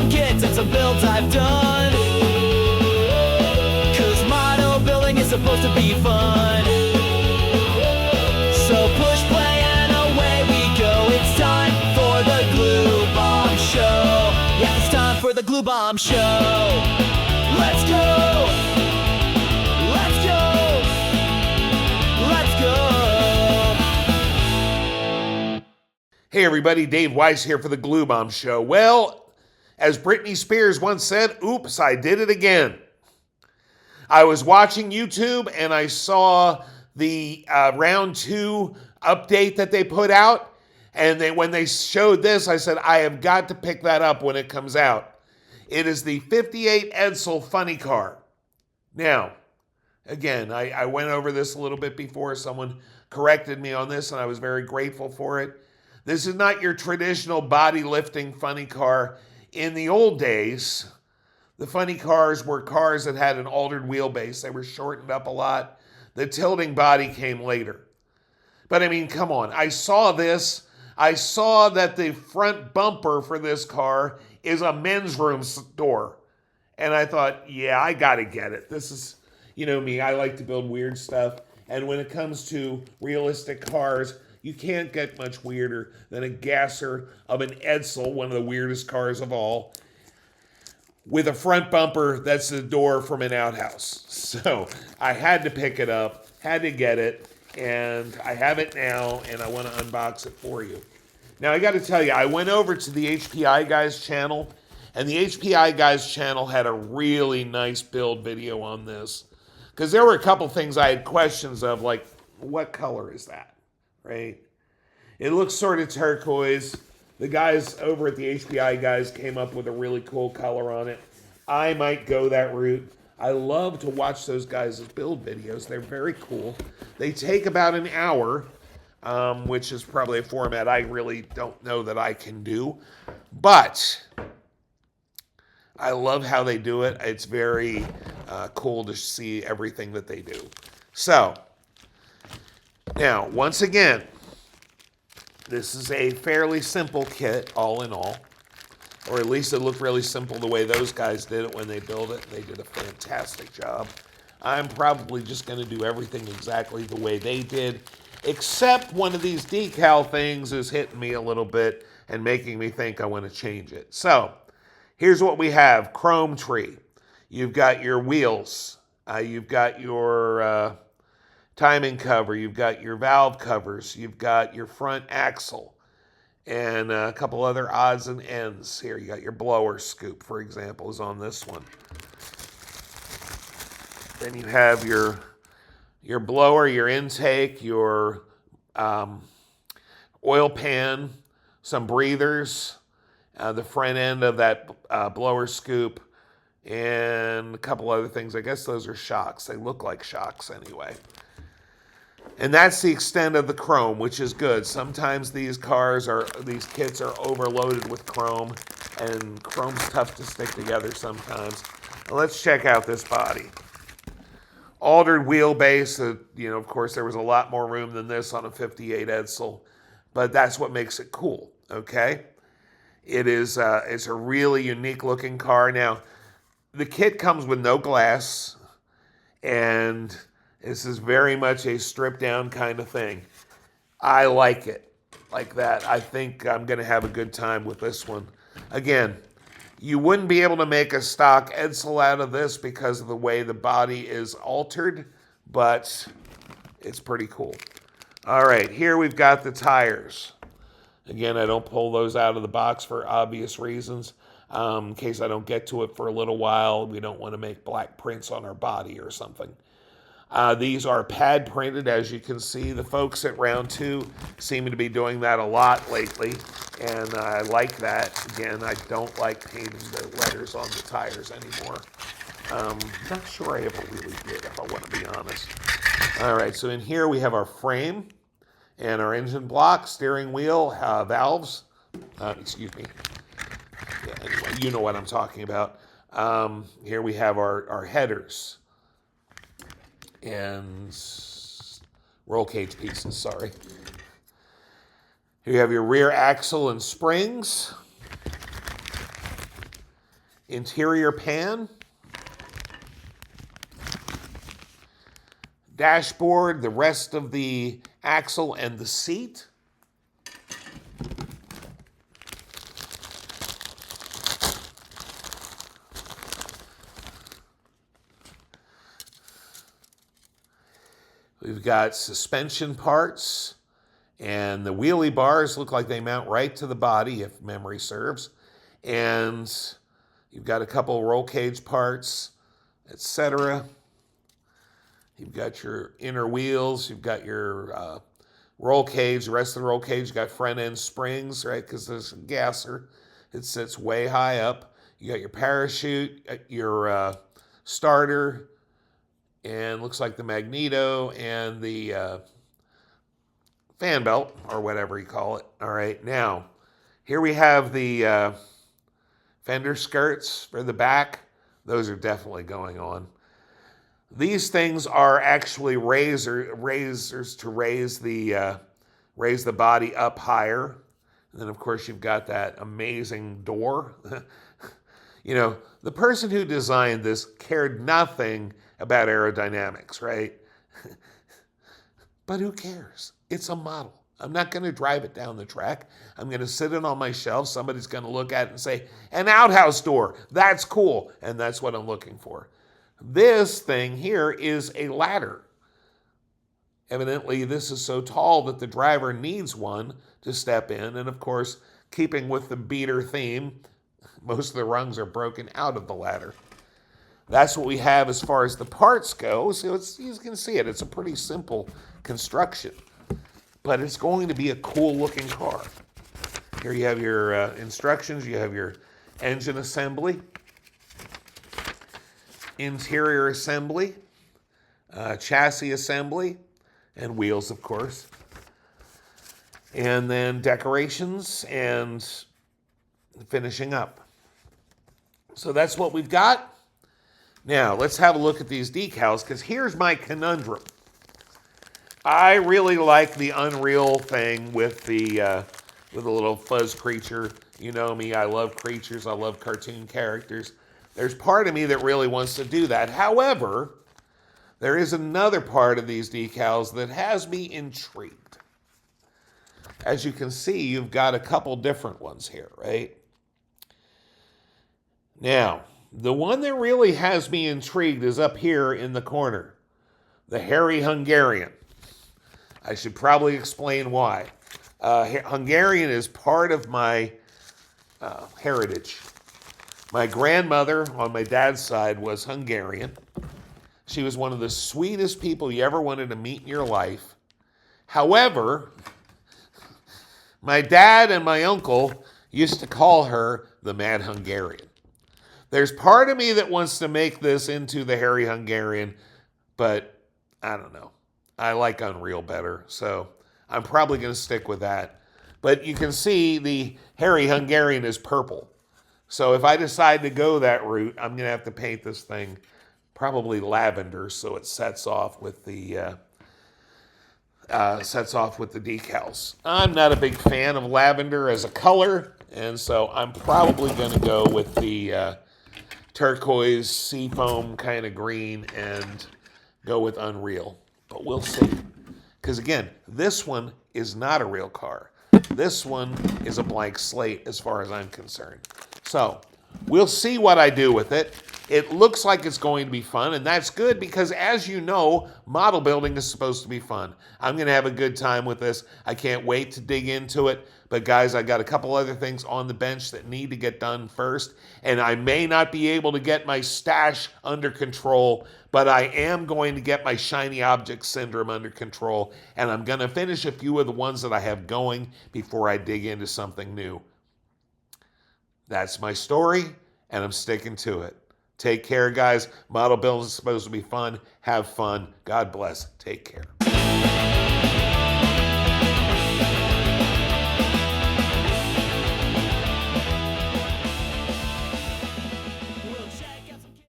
some kits and some builds I've done. Cause mono building is supposed to be fun. So push play and away we go. It's time for the Glue Bomb Show. Yeah, it's time for the Glue Bomb Show. Let's go! Let's go! Let's go! Hey everybody, Dave Weiss here for the Glue Bomb Show. Well, as Britney Spears once said, oops, I did it again. I was watching YouTube and I saw the round 2 update that they put out. And when they showed this, I said, I have got to pick that up when it comes out. It is the 58 Edsel funny car. Now, again, I went over this a little bit before. Someone corrected me on this and I was very grateful for it. This is not your traditional body lifting funny car. In the old days, the funny cars were cars that had an altered wheelbase. They were shortened up a lot. The tilting body came later. But I mean, come on. I saw this. I saw that the front bumper for this car is a men's room door. And I thought, yeah, I got to get it. This is, you know me, I like to build weird stuff. And when it comes to realistic cars, you can't get much weirder than a gasser of an Edsel, one of the weirdest cars of all, with a front bumper that's the door from an outhouse. So I had to pick it up, had to get it, and I have it now, and I want to unbox it for you. Now, I got to tell you, I went over to the HPI Guys channel, and the HPI Guys channel had a really nice build video on this, because there were a couple things I had questions of, like, what color is that, right? It looks sort of turquoise. The guys over at the HPI Guys came up with a really cool color on it. I might go that route. I love to watch those guys' build videos. They're very cool. They take about an hour, which is probably a format I really don't know that I can do. But I love how they do it. It's very cool to see everything that they do. So, now, once again, this is a fairly simple kit, all in all. Or at least it looked really simple the way those guys did it when they built it. They did a fantastic job. I'm probably just going to do everything exactly the way they did, except one of these decal things is hitting me a little bit and making me think I want to change it. So, here's what we have. Chrome tree. You've got your wheels. You've got your timing cover. You've got your valve covers. You've got your front axle. And a couple other odds and ends here. You got your blower scoop, for example, is on this one. Then you have your blower, your intake, your oil pan, some breathers, the front end of that blower scoop, and a couple other things. I guess those are shocks. They look like shocks anyway. And that's the extent of the chrome, which is good. Sometimes these kits are overloaded with chrome, and chrome's tough to stick together sometimes. Now let's check out this body. Altered wheelbase, of course there was a lot more room than this on a 58 Edsel, but that's what makes it cool, okay? It's a really unique looking car. Now, the kit comes with no glass, and this is very much a stripped down kind of thing. I like it like that. I think I'm going to have a good time with this one. Again, you wouldn't be able to make a stock Edsel out of this because of the way the body is altered, but it's pretty cool. All right, here we've got the tires. Again, I don't pull those out of the box for obvious reasons. In case I don't get to it for a little while, we don't want to make black prints on our body or something. These are pad printed, as you can see. The folks at Round 2 seem to be doing that a lot lately, and I like that. Again, I don't like painting the letters on the tires anymore. Not sure I ever really did, if I want to be honest. All right, so in here we have our frame and our engine block, steering wheel, valves. Excuse me. Yeah, anyway, you know what I'm talking about. Here we have our headers and roll cage pieces, sorry. Here you have your rear axle and springs. interior pan, dashboard, the rest of the axle and the seat. We've got suspension parts, and the wheelie bars look like they mount right to the body, if memory serves. And you've got a couple roll cage parts, etc. You've got your inner wheels, you've got your roll cage, the rest of the roll cage, you've got front end springs, right? Because there's a gasser. It sits way high up. You got your parachute, your starter, and looks like the magneto and the fan belt, or whatever you call it. All right, now, here we have the fender skirts for the back. Those are definitely going on. These things are actually razors to raise the body up higher. And then, of course, you've got that amazing door. You know, the person who designed this cared nothing about aerodynamics, right? But who cares? It's a model. I'm not going to drive it down the track. I'm going to sit it on my shelf. Somebody's going to look at it and say, an outhouse door. That's cool. And that's what I'm looking for. This thing here is a ladder. Evidently, this is so tall that the driver needs one to step in. And of course, keeping with the beater theme, most of the rungs are broken out of the ladder. That's what we have as far as the parts go. So you can see it. It's a pretty simple construction. But it's going to be a cool looking car. Here you have your instructions. You have your engine assembly, interior assembly, chassis assembly, and wheels, of course. And then decorations and finishing up. So that's what we've got. Now, let's have a look at these decals, because here's my conundrum. I really like the Unreal thing with the little fuzz creature. You know me, I love creatures, I love cartoon characters. There's part of me that really wants to do that. However, there is another part of these decals that has me intrigued. As you can see, you've got a couple different ones here, right? Now, the one that really has me intrigued is up here in the corner, the Hairy Hungarian. I should probably explain why. Hungarian is part of my heritage. My grandmother on my dad's side was Hungarian. She was one of the sweetest people you ever wanted to meet in your life. However, my dad and my uncle used to call her the Mad Hungarian. There's part of me that wants to make this into the Hairy Hungarian, but I don't know. I like Unreal better, so I'm probably going to stick with that. But you can see the Hairy Hungarian is purple. So if I decide to go that route, I'm going to have to paint this thing probably lavender so it sets off with the decals. I'm not a big fan of lavender as a color, and so I'm probably going to go with the turquoise seafoam kind of green and go with Unreal. But we'll see. Because again, this one is not a real car. This one is a blank slate as far as I'm concerned. So we'll see what I do with it. It looks like it's going to be fun, and that's good because, as you know, model building is supposed to be fun. I'm going to have a good time with this. I can't wait to dig into it. But guys, I got a couple other things on the bench that need to get done first, and I may not be able to get my stash under control, but I am going to get my shiny object syndrome under control, and I'm going to finish a few of the ones that I have going before I dig into something new. That's my story, and I'm sticking to it. Take care, guys. Model building is supposed to be fun. Have fun. God bless. Take care.